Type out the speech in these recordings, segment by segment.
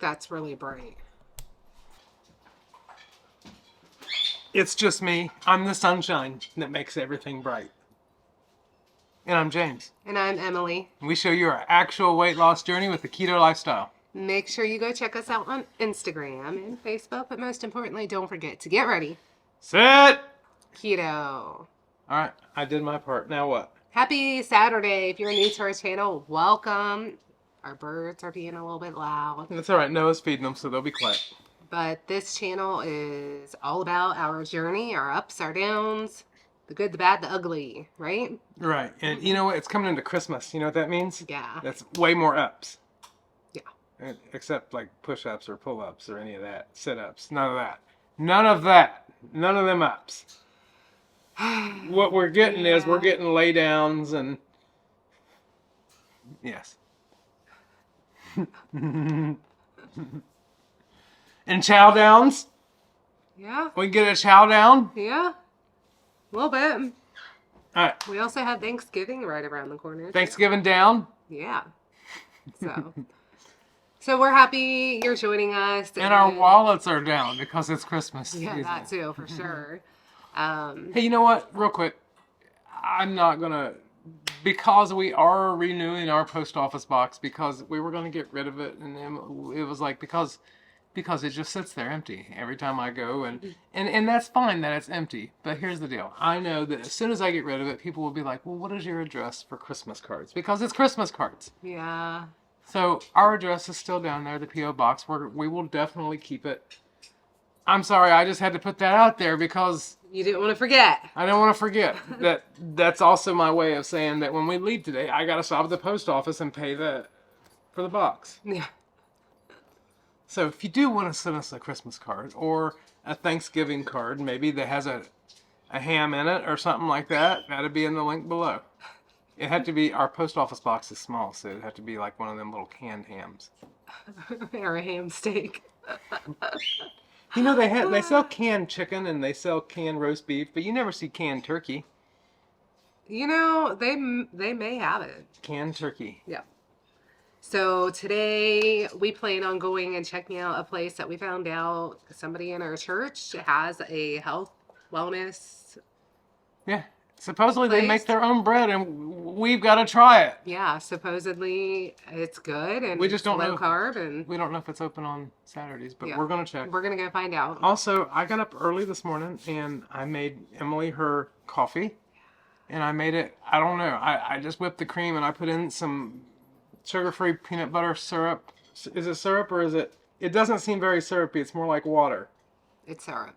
that's really bright. It's just me. I'm the sunshine that makes everything bright. And I'm James. And I'm Emily. We show you our actual weight loss journey with the keto lifestyle. Make sure you go check us out on Instagram and Facebook, but most importantly, don't forget to get ready. Sit! Keto. Alright, I did my part. Now what? Happy Saturday. If you're new to our channel, welcome. Our birds are being a little bit loud. That's alright. Noah's feeding them, so they'll be quiet. But this channel is all about our journey, our ups, our downs, the good, the bad, the ugly, right? Right. And you know what? It's coming into Christmas. You know what that means? Yeah. That's way more ups. Yeah. Except like push-ups or pull-ups or any of that. Sit-ups. None of that. None of that. None of them ups. What we're getting is we're getting lay downs and yes. And chow downs. Yeah. We get a chow down. Yeah. A little bit. All right. We also have Thanksgiving right around the corner. Thanksgiving down. Yeah. So we're happy you're joining us. And our wallets are down because it's Christmas. Yeah, that too, for sure. Hey, you know what? Real quick. I'm not going to, because we are renewing our post office box, because we were going to get rid of it. And it was like, because it just sits there empty every time I go. And that's fine that it's empty. But here's the deal. I know that as soon as I get rid of it, people will be like, well, what is your address for Christmas cards? Because it's Christmas cards. Yeah. So our address is still down there, the P.O. box. We will definitely keep it. I'm sorry, I just had to put that out there because you didn't want to forget. I don't want to forget. That's also my way of saying that when we leave today, I got to stop at the post office and pay for the box. Yeah. So if you do want to send us a Christmas card or a Thanksgiving card, maybe that has a ham in it or something like that, that'd be in the link below. It had to be, our post office box is small, so it'd have to be like one of them little canned hams. Or a ham steak. You know, they sell canned chicken and they sell canned roast beef, but you never see canned turkey. You know, they may have it. Canned turkey. Yeah. So today we plan on going and checking out a place that we found out somebody in our church has a health wellness. Yeah. Supposedly place. They make their own bread and we've got to try it. Yeah, supposedly it's good and we just don't low know. carb and we don't know if it's open on Saturdays, but yeah. we're going to check. We're going to go find out. Also, I got up early this morning and I made Emily her coffee. And I made it, I don't know, I just whipped the cream and I put in some sugar-free peanut butter syrup. Is it syrup or is it? It doesn't seem very syrupy. It's more like water. It's syrup.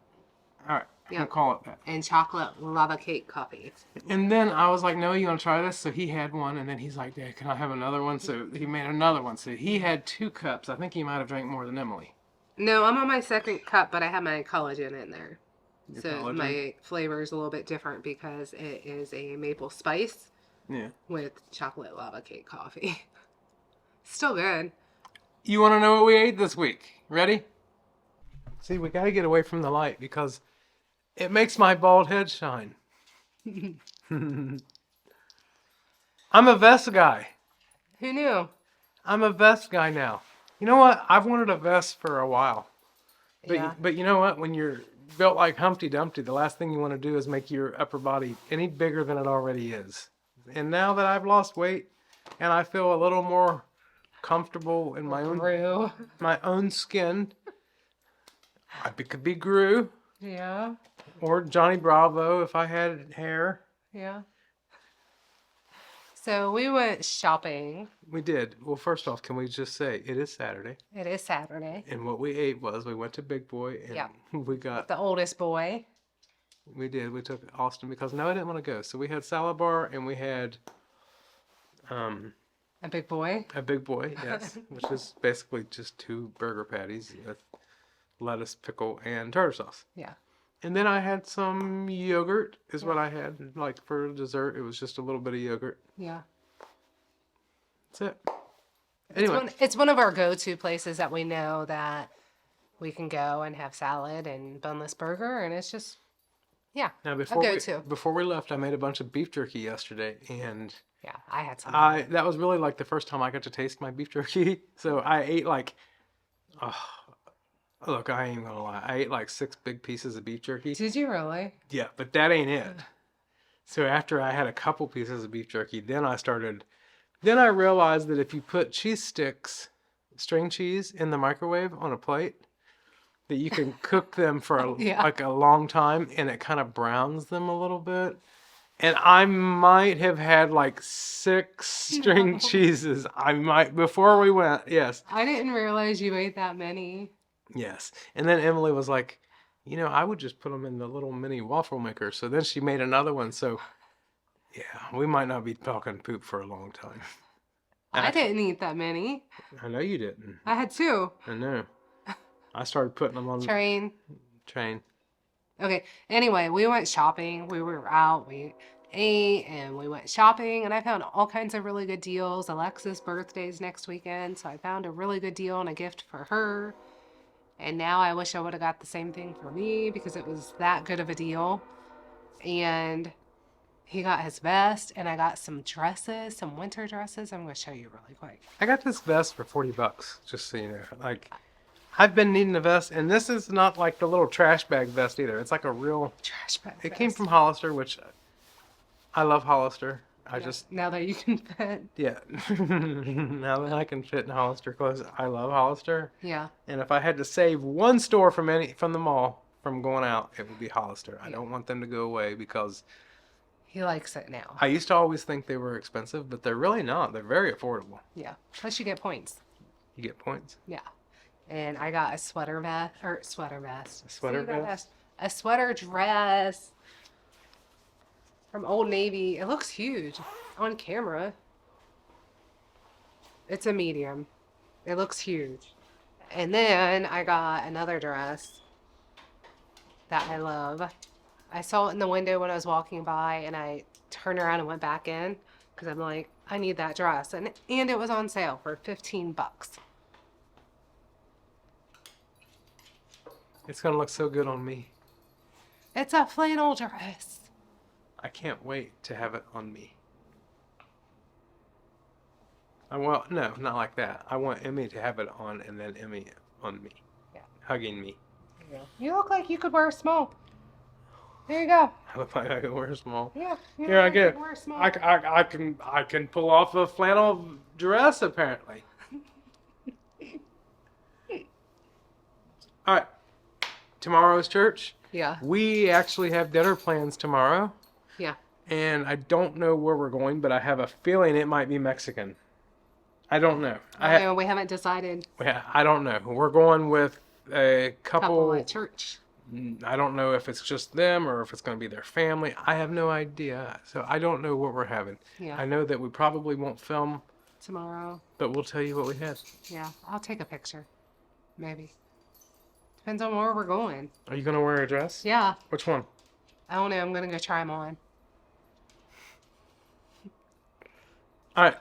All right. Yeah. We'll call it that. And chocolate lava cake coffee. And then I was like, no, you want to try this? So he had one, and then he's like, Dad, can I have another one? So he made another one. So he had 2 cups. I think he might have drank more than Emily. No, I'm on my second cup, but I have my collagen in there. Your so collagen? My flavor is a little bit different because it is a maple spice with chocolate lava cake coffee. Still good. You want to know what we ate this week? Ready? See, we got to get away from the light because it makes my bald head shine. I'm a vest guy. Who knew? I'm a vest guy now. You know what? I've wanted a vest for a while. But you know what? When you're built like Humpty Dumpty, the last thing you want to do is make your upper body any bigger than it already is. And now that I've lost weight and I feel a little more comfortable in my own skin, I could be Gru. Yeah. Or Johnny Bravo if I had hair. Yeah. So we went shopping. We did. Well, first off, can we just say it is Saturday? It is Saturday. And what we ate was we went to Big Boy and we got the oldest boy. We did. We took Austin because Noah didn't want to go. So we had salad bar and we had a big boy. A big boy, yes, which is basically just 2 burger patties with lettuce, pickle, and tartar sauce. Yeah. And then I had some yogurt, is what I had. Like for dessert, it was just a little bit of yogurt. Yeah. That's it. Anyway. It's one of our go-to places that we know that we can go and have salad and bunless burger, and it's just, yeah, now before we left, I made a bunch of beef jerky yesterday, and yeah, I had some. That was really like the first time I got to taste my beef jerky. So I ate like Oh, look, I ain't gonna lie. I ate like 6 big pieces of beef jerky. Did you really? Yeah, but that ain't it. So after I had a couple pieces of beef jerky, then I realized that if you put cheese sticks, string cheese, in the microwave on a plate, that you can cook them for Yeah. like a long time, and it kind of browns them a little bit. And I might have had like 6 string cheeses. I might, before we went, yes. I didn't realize you ate that many. Yes. And then Emily was like, I would just put them in the little mini waffle maker. So then she made another one. So yeah, we might not be talking poop for a long time. I didn't eat that many. I know you didn't. I had 2. I know. I started putting them on Train. Okay. Anyway, we went shopping. We were out. We ate and we went shopping, and I found all kinds of really good deals. Alexa's birthday's next weekend, so I found a really good deal and a gift for her. And now I wish I would have got the same thing for me because it was that good of a deal. And he got his vest, and I got some dresses, some winter dresses. I'm going to show you really quick. I got this vest for $40, just so you know. Like, I've been needing a vest, and this is not like the little trash bag vest either. It's like a real trash bag It vest. came from Hollister, which I love Hollister. Now that you can fit. Yeah. Now that I can fit in Hollister clothes, I love Hollister. Yeah. And if I had to save one store from the mall from going out, it would be Hollister. I don't want them to go away because he likes it now. I used to always think they were expensive, but they're really not. They're very affordable. Yeah. Plus you get points. You get points? Yeah. And I got a sweater vest. A sweater vest? A sweater dress from Old Navy. It looks huge on camera. It's a medium. It looks huge. And then I got another dress that I love. I saw it in the window when I was walking by, and I turned around and went back in because I'm like, I need that dress. And it was on sale for $15. It's going to look so good on me. It's a flannel dress. I can't wait to have it on me. No, not like that. I want Emmy to have it on, and then Emmy on me. Yeah. Hugging me. Yeah. You look like you could wear a small. There you go. I look like I can wear a small. Yeah. Here, I get it. Wear a small. I can pull off a flannel dress, apparently. All right. Tomorrow's church. Yeah. We actually have dinner plans tomorrow. Yeah. And I don't know where we're going, but I have a feeling it might be Mexican. I don't know. We haven't decided. Yeah, I don't know. We're going with a couple at church. I don't know if it's just them or if it's going to be their family. I have no idea. So I don't know what we're having. Yeah. I know that we probably won't film tomorrow, but we'll tell you what we had. Yeah, I'll take a picture. Maybe. Depends on where we're going. Are you going to wear a dress? Yeah. Which one? I don't know. I'm going to go try them on. All right.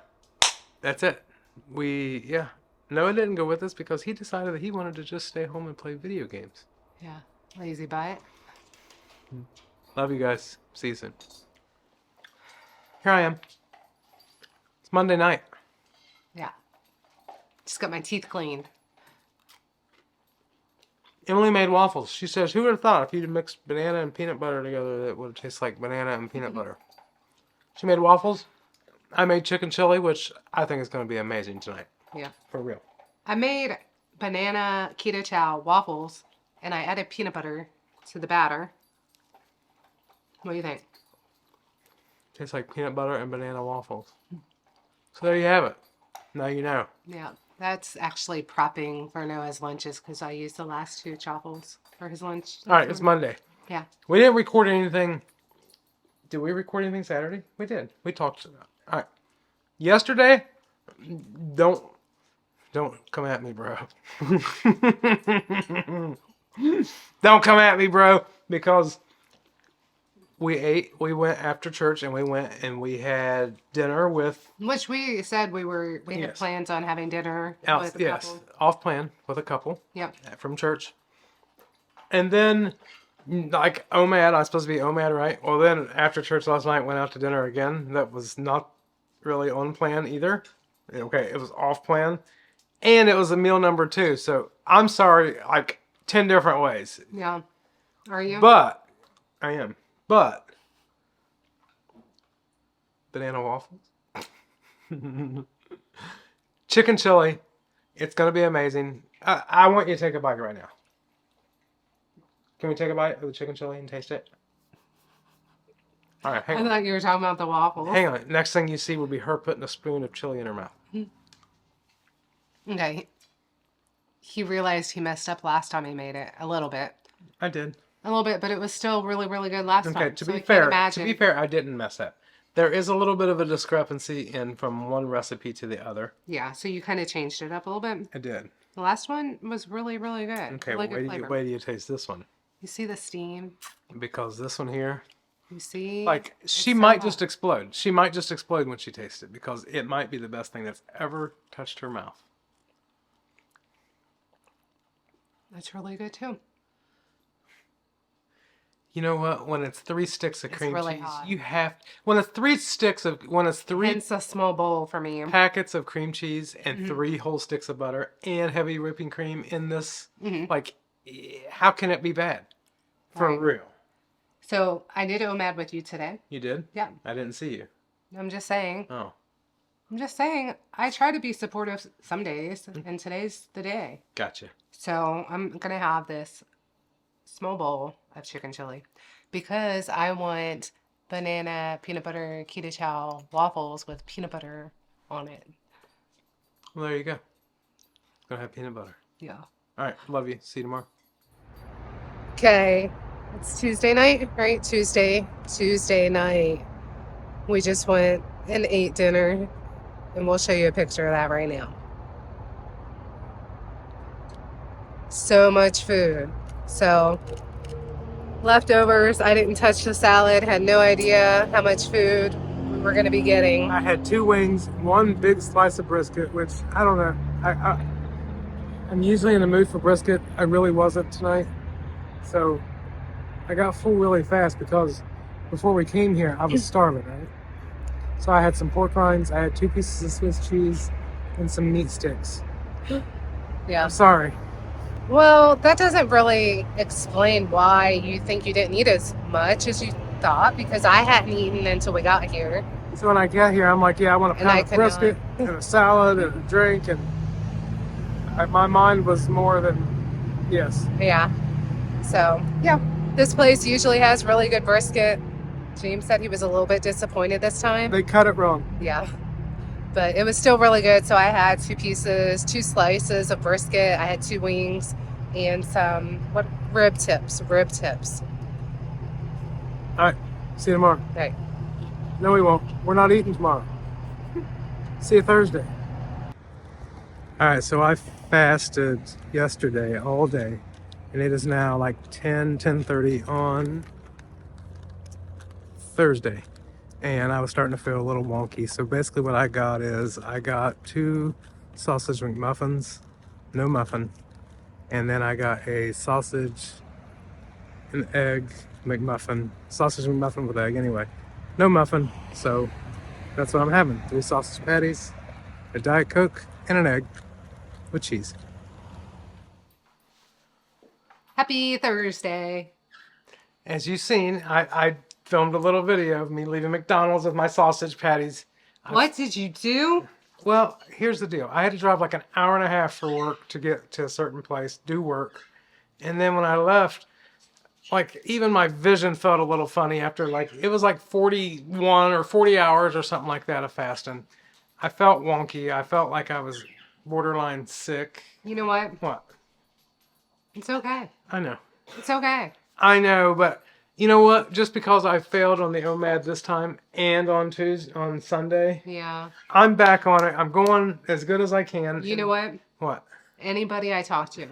That's it. Noah didn't go with us because he decided that he wanted to just stay home and play video games. Yeah. Lazy butt. Love you guys. See you soon. Here I am. It's Monday night. Yeah. Just got my teeth cleaned. Emily made waffles. She says, who would have thought if you'd mixed banana and peanut butter together that it would taste like banana and peanut butter? She made waffles. I made chicken chili, which I think is going to be amazing tonight. Yeah. For real. I made banana keto chow waffles, and I added peanut butter to the batter. What do you think? Tastes like peanut butter and banana waffles. So there you have it. Now you know. Yeah. That's actually prepping for Noah's lunches because I used the last 2 chaffles for his lunch. All right, it's Monday. Yeah. We didn't record anything. Did we record anything Saturday? We did. We talked. All right. Yesterday, don't come at me, bro. Don't come at me, bro, because we went after church and we had dinner with... Which we said we had plans on having dinner with a couple. Off plan with a couple. Yep. From church. And then, like, omad, I'm supposed to be omad, right? Well, then after church last night, went out to dinner again. That was not really on plan either. Okay, it was off plan. And it was a meal number 2. So I'm sorry, like 10 different ways. Yeah. Are you? But I am. But banana waffles, chicken chili. It's gonna be amazing. I want you to take a bite right now. Can we take a bite of the chicken chili and taste it? All right, hang I on. thought you were talking about the waffles. Hang on. Next thing you see will be her putting a spoon of chili in her mouth. Okay. He realized he messed up last time he made it a little bit. I did. A little bit, but it was still really, really good last time. Okay. To so be I can't fair, imagine. I didn't mess up. There is a little bit of a discrepancy in from one recipe to the other. Yeah, so you kind of changed it up a little bit. I did. The last one was really, really good. Okay. Really Well, good flavor. wait till you taste this one. You see the steam? Because this one here, You see? like, she so might hot. just explode. She might just explode when she tastes it because it might be the best thing that's ever touched her mouth. That's really good too. You know what? When it's 3 sticks of It's cream really cheese, hot. you have when it's 3 Hence a small bowl for me. packets of cream cheese and Mm-hmm. 3 whole sticks of butter and heavy whipping cream in this, Mm-hmm. like, how can it be bad? For Right. real. So I did OMAD with you today. You did? Yeah. I didn't see you. I'm just saying. Oh, I'm just saying. I try to be supportive some days, and today's the day. gotcha. So I'm gonna have this small bowl of chicken chili because I want banana peanut butter keto chow waffles with peanut butter on it. Well, there you go. Gonna have peanut butter. Yeah. All right. Love you. See you tomorrow. Okay. It's Tuesday night, right? Tuesday night. We just went and ate dinner, and we'll show you a picture of that right now. So much food. So, leftovers. I didn't touch the salad, had no idea how much food we were going to be getting. I had 2 wings, 1 big slice of brisket, which I don't know. I'm usually in the mood for brisket. I really wasn't tonight. So I got full really fast because before we came here, I was starving, right? So I had some pork rinds, I had 2 pieces of Swiss cheese, and some meat sticks. Yeah. I'm sorry. Well, that doesn't really explain why you think you didn't eat as much as you thought, because I hadn't eaten until we got here. So when I got here, I'm like, yeah, I want a And I pound of could brisket and a salad and a drink, and my mind was more than yes. Yeah. So, yeah. This place usually has really good brisket. James said he was a little bit disappointed this time. They cut it wrong. Yeah. But it was still really good. So I had 2 slices of brisket. I had 2 wings and some rib tips. All right, see you tomorrow. Okay. No, we won't. We're not eating tomorrow. See you Thursday. All right, so I fasted yesterday all day, and it is now like 10:30 on Thursday, and I was starting to feel a little wonky. So basically what I got is I got 2 sausage McMuffins, no muffin, and then I got a sausage and egg McMuffin, sausage McMuffin with egg anyway, no muffin. So that's what I'm having: 3 sausage patties, a Diet Coke, and an egg with cheese. Happy Thursday. As you've seen, I filmed a little video of me leaving McDonald's with my sausage patties. What did you do? Well, here's the deal. I had to drive like an hour and a half for work to get to a certain place, do work. And then when I left, like, even my vision felt a little funny after, like, it was like 41 or 40 hours or something like that of fasting. I felt wonky. I felt like I was borderline sick. You know what? What? It's okay. I know. It's okay. I know, but you know what? Just because I failed on the OMAD this time and on Sunday, Yeah. I'm back on it. I'm going as good as I can. You know what? What? Anybody I talk to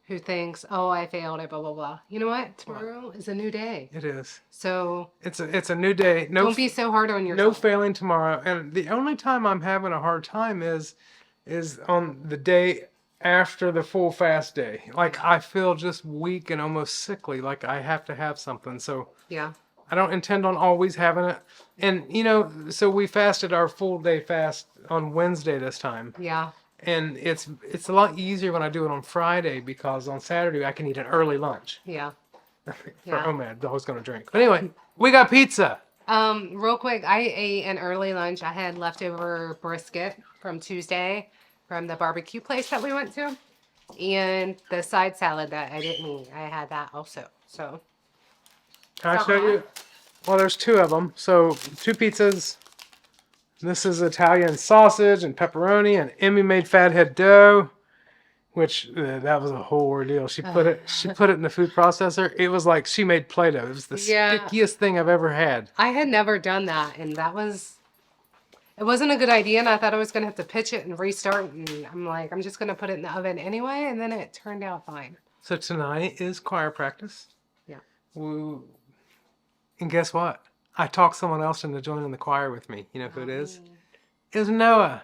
who thinks, oh, I failed it, blah, blah, blah. You know what? Tomorrow is a new day. It is. So It's a new day. No, don't be so hard on no yourself. failing tomorrow. And the only time I'm having a hard time is on the day after the full fast day. Like, I feel just weak and almost sickly. Like I have to have something. So Yeah. I don't intend on always having it. And, so we fasted our full day fast on Wednesday this time. Yeah. And it's a lot easier when I do it on Friday because on Saturday I can eat an early lunch. Yeah. For Yeah. Omad, I was going to drink. But anyway, we got pizza. Real quick, I ate an early lunch. I had leftover brisket from Tuesday from the barbecue place that we went to. And the side salad that I didn't eat, I had that also. So, Can I show you? Well, there's two of them. So, two pizzas. This is Italian sausage and pepperoni, and Emmy made fathead dough, which that was a whole ordeal. She put it in the food processor. It was like she made Play-Doh. It was the stickiest thing I've ever had. I had never done that, and it wasn't a good idea, and I thought I was going to have to pitch it and restart, and I'm like, I'm just going to put it in the oven anyway, and then it turned out fine. So tonight is choir practice. Yeah. Woo. And guess what? I talked someone else into joining the choir with me. You know who it is? It's Noah.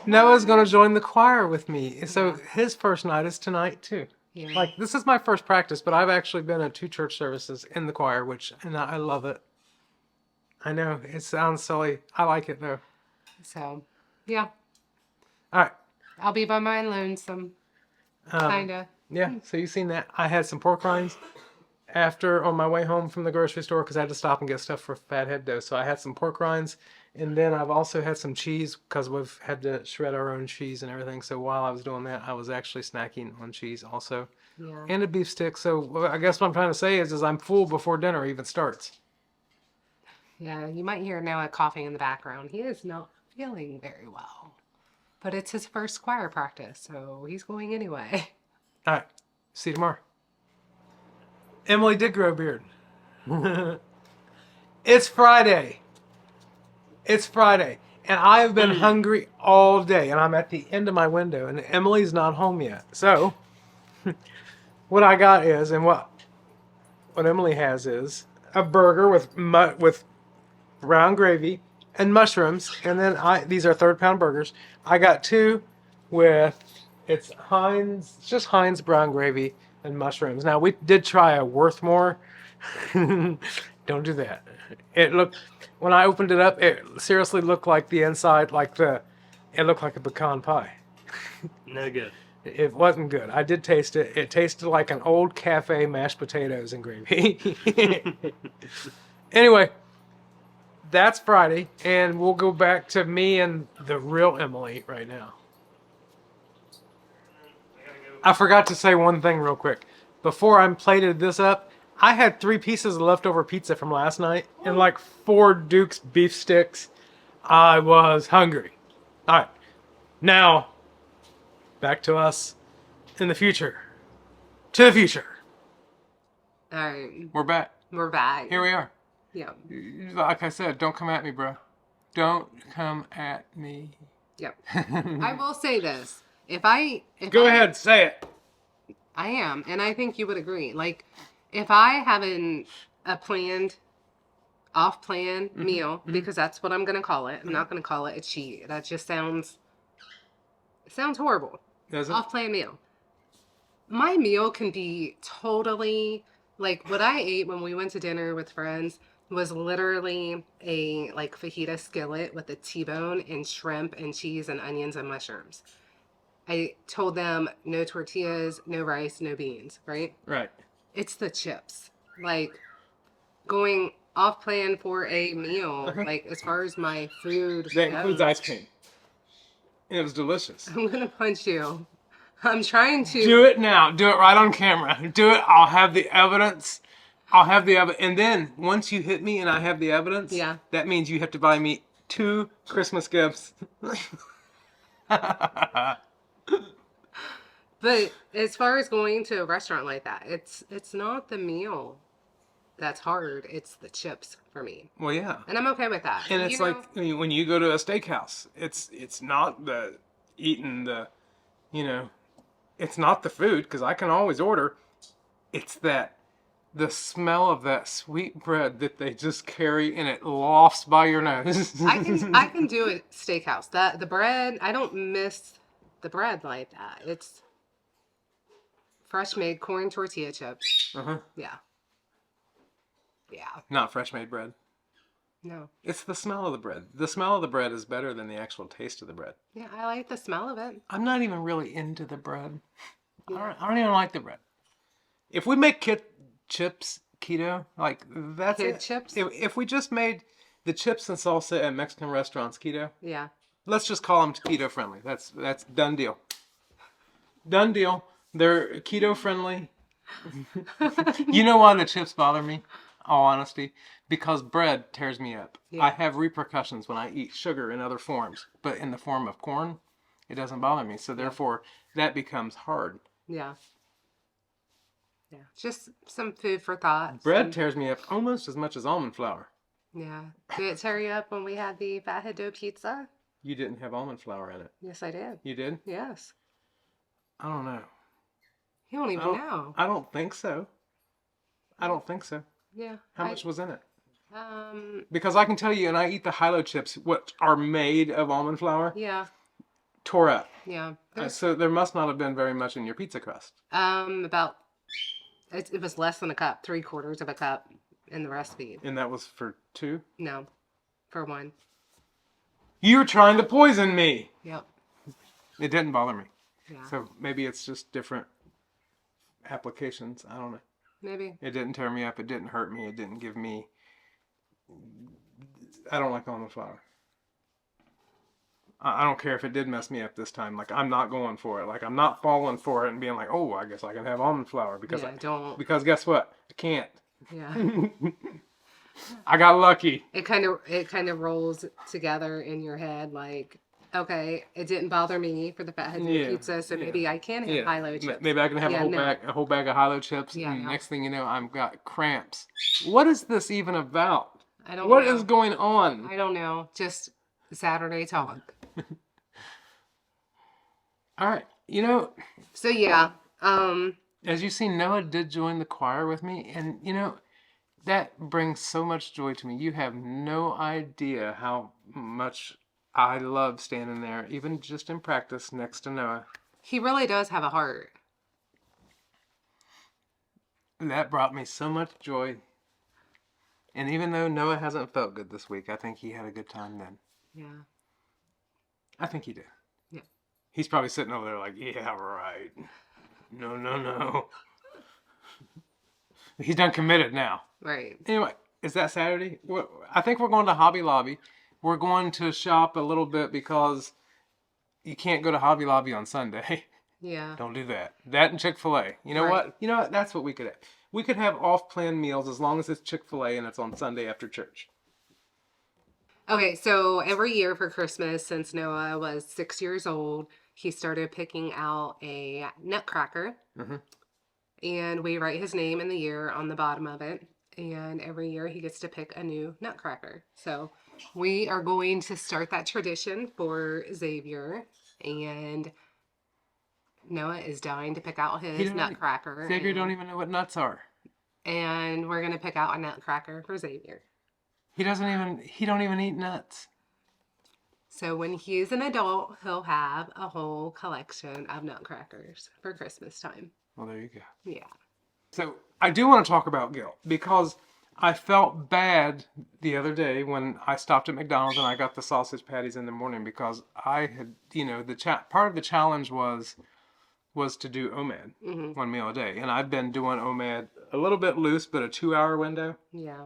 Noah's going to join the choir with me. So his first night is tonight too. Yeah. Like, this is my first practice, but I've actually been at 2 church services in the choir, and I love it. I know, it sounds silly. I like it though. So, yeah. All right. I'll be by my lonesome. Kinda. Yeah, so you've seen that. I had some pork rinds on my way home from the grocery store because I had to stop and get stuff for fathead dough. So I had some pork rinds, and then I've also had some cheese because we've had to shred our own cheese and everything. So while I was doing that, I was actually snacking on cheese also. Yeah. And a beef stick. So I guess what I'm trying to say is I'm full before dinner even starts. Yeah, you might hear Noah coughing in the background. He is not feeling very well. But it's his first choir practice, so he's going anyway. All right. See you tomorrow. Emily did grow a beard. It's Friday. It's Friday. And I have been hungry all day. And I'm at the end of my window. And Emily's not home yet. So, what I got is, and what Emily has is, a burger with brown gravy and mushrooms. And then these are 3rd-pound burgers. I got 2 with, it's just Heinz brown gravy and mushrooms. Now, we did try a Worthmore. Don't do that. When I opened it up, it seriously looked like the inside, it looked like a pecan pie. No good. It wasn't good. I did taste it. It tasted like an old cafe mashed potatoes and gravy. Anyway, that's Friday, and we'll go back to me and the real Emily right now. I forgot to say one thing real quick. Before I plated this up, I had 3 pieces of leftover pizza from last night and like 4 Duke's beef sticks. I was hungry. All right. Now, back to us in the future. To the future. All right. We're back. We're back. Here we are. Yeah. Like I said, don't come at me, bro. Don't come at me. Yep. I will say this. Go ahead, say it. I am, and I think you would agree. Like, if I have a planned, off-plan meal, because that's what I'm going to call it. I'm not going to call it a cheat. That just sounds horrible. Does it? Off-plan meal. My meal can be totally, like, what I ate when we went to dinner with friends was literally a, fajita skillet with a T-bone and shrimp and cheese and onions and mushrooms. I told them no tortillas, no rice, no beans, right? Right. It's the chips. Like, going off plan for a meal, as far as my food That includes ice cream. And it was delicious. I'm going to punch you. I'm trying to. Do it now. Do it right on camera. Do it. I'll have the evidence. And then, once you hit me and I have the evidence, that means you have to buy me 2 Christmas gifts. But as far as going to a restaurant like that, it's not the meal that's hard. It's the chips for me. Well, yeah. And I'm okay with that. And it's when you go to a steakhouse, it's not the eating the, it's not the food, because I can always order. It's the smell of that sweet bread that they just carry and it lofts by your nose. I can do a steakhouse. The bread, I don't miss the bread like that. It's fresh made corn tortilla chips. Uh-huh. Yeah. Yeah. Not fresh made bread. No. It's the smell of the bread. The smell of the bread is better than the actual taste of the bread. Yeah, I like the smell of it. I'm not even really into the bread. Yeah. I don't even like the bread. If we make chips keto, like that's Kid it. chips? If we just made the chips and salsa at Mexican restaurants keto, Yeah. let's just call them keto friendly. That's done deal. Done deal. They're keto friendly. You know why the chips bother me? All honesty, because bread tears me up. Yeah. I have repercussions when I eat sugar in other forms, but in the form of corn, it doesn't bother me. So therefore, that becomes hard. Yeah. Yeah. Just some food for thought. Bread tears me up almost as much as almond flour. Yeah. Did it tear you up when we had the fathead dough pizza? You didn't have almond flour in it. Yes, I did. You did? Yes. I don't know. You don't even know. I don't think so. I don't think so. Yeah. How much was in it? Because I can tell you, and I eat the high-low chips, what are made of almond flour, Yeah. tore up. Yeah. So there must not have been very much in your pizza crust. About it was less than a cup, 3/4 of a cup in the recipe. And that was for 2? No, for 1. You're trying to poison me. Yep. It didn't bother me. Yeah. So maybe it's just different applications. I don't know. Maybe. It didn't tear me up. It didn't hurt me. It didn't give me... I don't like almond flour. I don't care if it did mess me up this time. Like, I'm not going for it. Like, I'm not falling for it and being like, oh, I guess I can have almond flour. Because don't. Because guess what? I can't. Yeah. I got lucky. It kind of rolls together in your head like, okay, it didn't bother me for the fathead pizza, so maybe I can have high-low chips. Maybe I can have a whole bag of high-low chips. Yeah, and next thing you know, I've got cramps. What is this even about? I don't know. What is going on? I don't know. Just Saturday talk. All right. You know. So yeah. As you see, Noah did join the choir with me, and you know, that brings so much joy to me. You have no idea how much I love standing there, even just in practice next to Noah. He really does have a heart. That brought me so much joy. And even though Noah hasn't felt good this week, I think he had a good time then. Yeah. I think he did. Yeah. He's probably sitting over there like, yeah, right. No. He's done committed now. Right. Anyway, is that Saturday? I think we're going to Hobby Lobby. We're going to shop a little bit because you can't go to Hobby Lobby on Sunday. Yeah. Don't do that. That and Chick-fil-A. You know what? You know what? That's what we could have. We could have off-plan meals as long as it's Chick-fil-A and it's on Sunday after church. Okay, so every year for Christmas, since Noah was 6 years old, he started picking out a nutcracker. Mm-hmm. And we write his name and the year on the bottom of it. And every year he gets to pick a new nutcracker. So we are going to start that tradition for Xavier. And Noah is dying to pick out his nutcracker. Xavier don't even know what nuts are. And we're going to pick out a nutcracker for Xavier. He don't even eat nuts. So when he's an adult, he'll have a whole collection of nutcrackers for Christmas time. Well, there you go. Yeah. So I do want to talk about guilt because I felt bad the other day when I stopped at McDonald's and I got the sausage patties in the morning because I had, part of the challenge was to do OMAD, 1 meal a day. And I've been doing OMAD a little bit loose, but a 2-hour window. Yeah.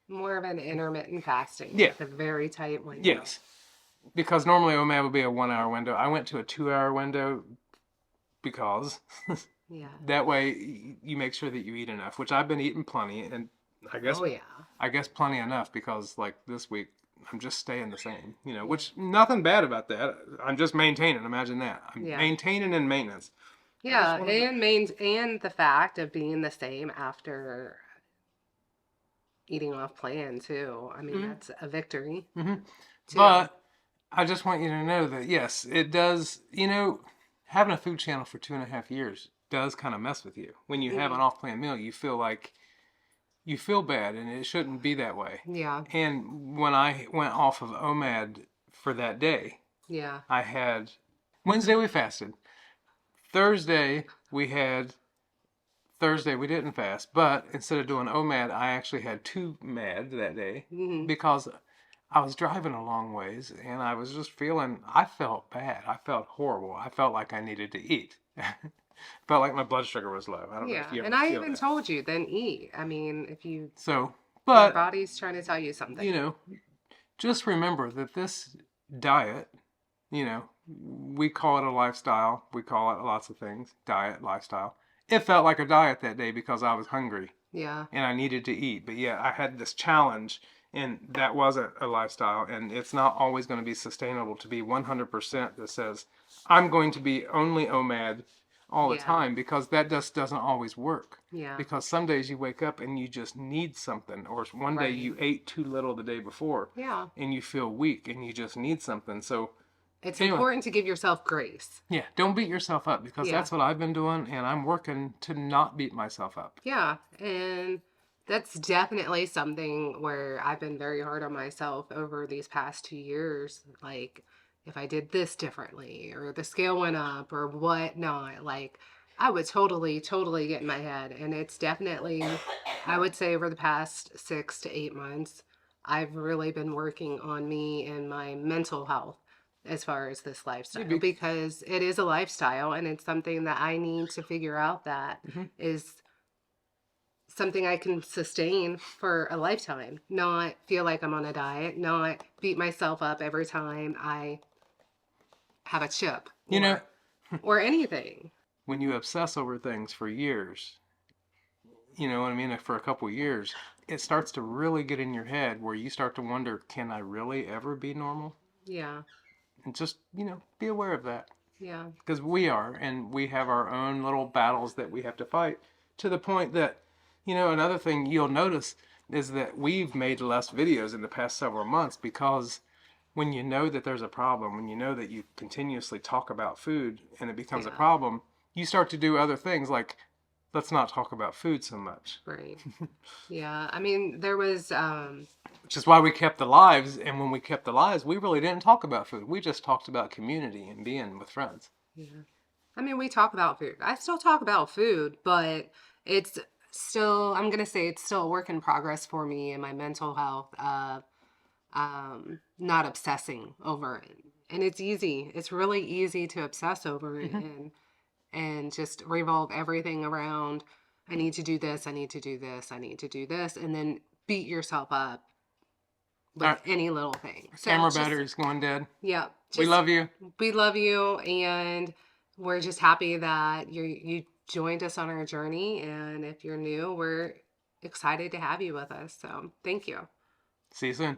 More of an intermittent fasting. Yeah. With a very tight window. Yes. Because normally OMAD would be a 1-hour window. I went to a 2-hour window because that way you make sure that you eat enough, which I've been eating plenty. And I guess plenty enough because like this week, I'm just staying the same, which nothing bad about that. I'm just maintaining. Imagine that. I'm maintaining and maintenance. Yeah, and the fact of being the same after eating off plan too. I mean, that's a victory. Mm-hmm. But I just want you to know that yes, it does. Having a food channel for 2.5 years does kind of mess with you. When you have an off-plan meal, you feel like you feel bad, and it shouldn't be that way. Yeah. And when I went off of OMAD for that day, I had Wednesday we fasted. Thursday we had Thursday we didn't fast, but instead of doing OMAD, I actually had 2 MAD that day because I was driving a long ways and I was just I felt bad. I felt horrible. I felt like I needed to eat. Felt like my blood sugar was low. I don't know if Yeah, you ever and I feel even that. told you, then eat. I mean, if you So, your but, body's trying to tell you something. you know, just remember that this diet, you know, we call it a lifestyle. We call it lots of things, diet, lifestyle. It felt like a diet that day because I was hungry Yeah, and I needed to eat. But yeah, I had this challenge and that wasn't a lifestyle. And it's not always going to be sustainable to be 100% that says, I'm going to be only OMAD all the Yeah. time, because that just doesn't always work. yeah, Because some days you wake up and you just need something, or one day Right. you ate too little the day before yeah. and you feel weak and you just need something. So It's anyway, important to give yourself grace. yeah, don't beat yourself up, because Yeah. that's what I've been doing, and I'm working to not beat myself up. Yeah, and that's definitely something where I've been very hard on myself over these past 2 years. Like, if I did this differently, or the scale went up, or whatnot, like, I would totally get in my head. And it's definitely, I would say, over the past 6 to 8 months, I've really been working on me and my mental health as far as this lifestyle, Maybe. because it is a lifestyle and it's something that I need to figure out that is something I can sustain for a lifetime, not feel like I'm on a diet, not beat myself up every time I have a chip You know, or anything. when you obsess over things for years, you know what I mean, for a couple of years, it starts to really get in your head where you start to wonder, can I really ever be normal? Yeah. And just, be aware of that. Yeah. Because we are, and we have our own little battles that we have to fight, to the point that, another thing you'll notice is that we've made less videos in the past several months, because when you know that there's a problem, when you know that you continuously talk about food and it becomes a Yeah. problem, you start to do other things like, let's not talk about food so much. Right. Yeah. I mean, there was, Which is why we kept the lives, and when we kept the lives, we really didn't talk about food. We just talked about community and being with friends. yeah. I mean, we talk about food. I still talk about food, but it's still, I'm going to say it's still a work in progress for me and my mental health. Not obsessing over it. And it's easy. It's really easy to obsess over it and just revolve everything around, I need to do this, I need to do this, I need to do this, and then beat yourself up with any little thing. So Camera just, battery's going dead. Yeah. We love you. We love you, and we're just happy that you joined us on our journey. And if you're new, we're excited to have you with us. So thank you. See you soon.